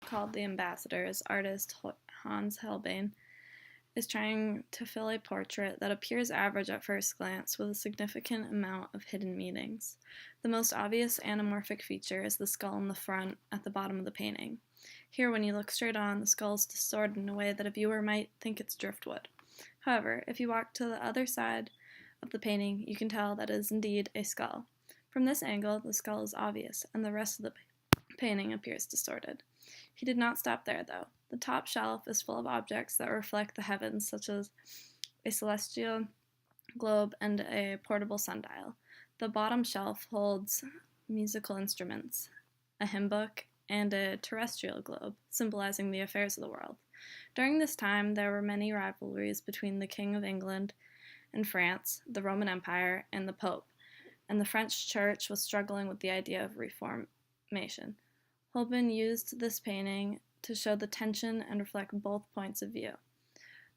called The Ambassadors, artist Hans Helbing is trying to fill a portrait that appears average at first glance with a significant amount of hidden meanings. The most obvious anamorphic feature is the skull in the front at the bottom of the painting. Here, when you look straight on, the skull is distorted in a way that a viewer might think it's driftwood. However, if you walk to the other side of the painting, you can tell that it is indeed a skull. From this angle, the skull is obvious, and the rest of the painting appears distorted. He did not stop there, though. The top shelf is full of objects that reflect the heavens, such as a celestial globe and a portable sundial. The bottom shelf holds musical instruments, a hymn book, and a terrestrial globe, symbolizing the affairs of the world. During this time, there were many rivalries between the King of England and France, the Roman Empire, and the Pope, and the French Church was struggling with the idea of reformation. Holbein used this painting to show the tension and reflect both points of view.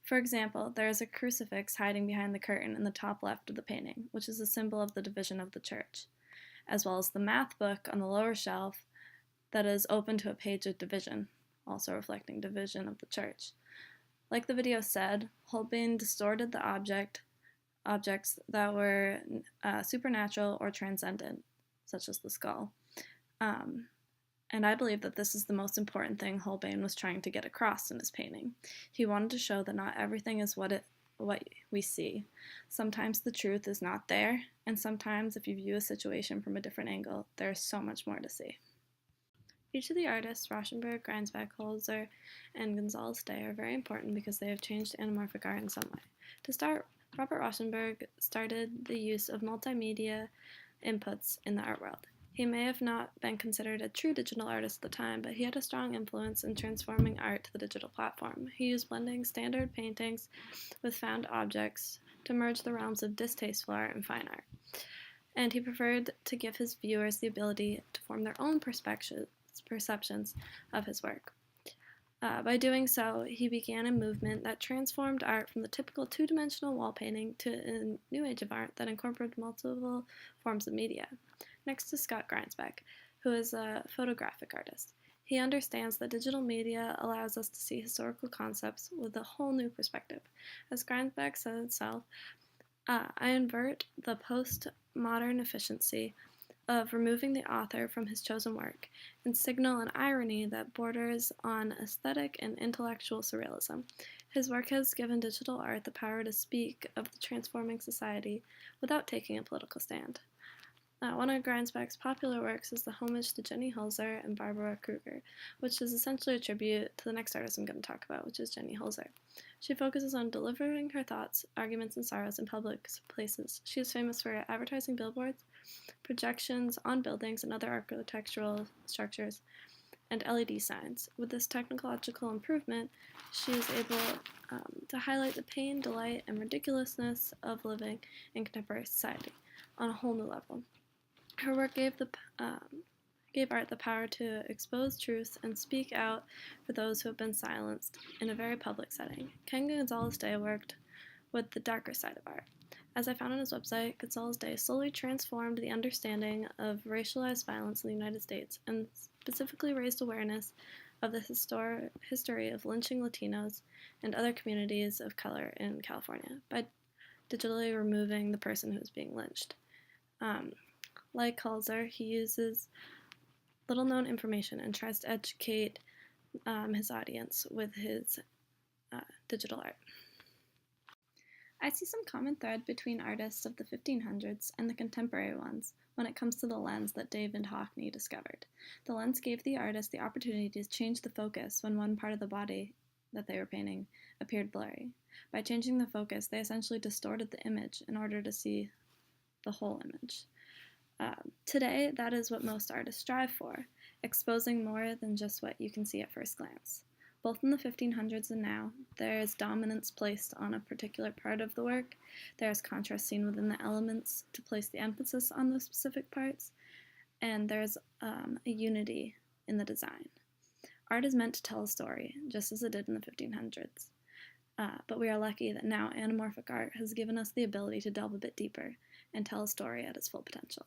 For example, there is a crucifix hiding behind the curtain in the top left of the painting, which is a symbol of the division of the church, as well as the math book on the lower shelf that is open to a page of division, also reflecting division of the church. Like the video said, Holbein distorted the objects that were supernatural or transcendent, such as the skull. And I believe that this is the most important thing Holbein was trying to get across in his painting. He wanted to show that not everything is what we see. Sometimes the truth is not there, and sometimes if you view a situation from a different angle, there is so much more to see. Each of the artists, Rauschenberg, Greinsbach, Holzer, and Gonzalez-Day, are very important because they have changed anamorphic art in some way. To start, Robert Rauschenberg started the use of multimedia inputs in the art world. He may have not been considered a true digital artist at the time, but he had a strong influence in transforming art to the digital platform. He used blending standard paintings with found objects to merge the realms of distasteful art and fine art. And he preferred to give his viewers the ability to form their own perceptions of his work. By doing so, he began a movement that transformed art from the typical two-dimensional wall painting to a new age of art that incorporated multiple forms of media. Next is Scott Greinsbach, who is a photographic artist. He understands that digital media allows us to see historical concepts with a whole new perspective. As Greinsbach said himself, I invert the postmodern efficiency of removing the author from his chosen work and signal an irony that borders on aesthetic and intellectual surrealism. His work has given digital art the power to speak of the transforming society without taking a political stand. One of Greinsbach's popular works is the homage to Jenny Holzer and Barbara Kruger, which is essentially a tribute to the next artist I'm going to talk about, which is Jenny Holzer. She focuses on delivering her thoughts, arguments, and sorrows in public places. She is famous for advertising billboards, projections on buildings and other architectural structures, and LED signs. With this technological improvement, she is able to highlight the pain, delight, and ridiculousness of living in contemporary society on a whole new level. Her work gave art the power to expose truths and speak out for those who have been silenced in a very public setting. Ken Gonzalez-Day worked with the darker side of art. As I found on his website, Gonzalez-Day slowly transformed the understanding of racialized violence in the United States and specifically raised awareness of the history of lynching Latinos and other communities of color in California by digitally removing the person who was being lynched. Like Holzer, he uses little-known information and tries to educate his audience with his digital art. I see some common thread between artists of the 1500s and the contemporary ones when it comes to the lens that David Hockney discovered. The lens gave the artist the opportunity to change the focus when one part of the body that they were painting appeared blurry. By changing the focus, they essentially distorted the image in order to see the whole image. Today, that is what most artists strive for, exposing more than just what you can see at first glance. Both in the 1500s and now, there is dominance placed on a particular part of the work, there is contrast seen within the elements to place the emphasis on those specific parts, and there's a unity in the design. Art is meant to tell a story, just as it did in the 1500s. But we are lucky that now anamorphic art has given us the ability to delve a bit deeper and tell a story at its full potential.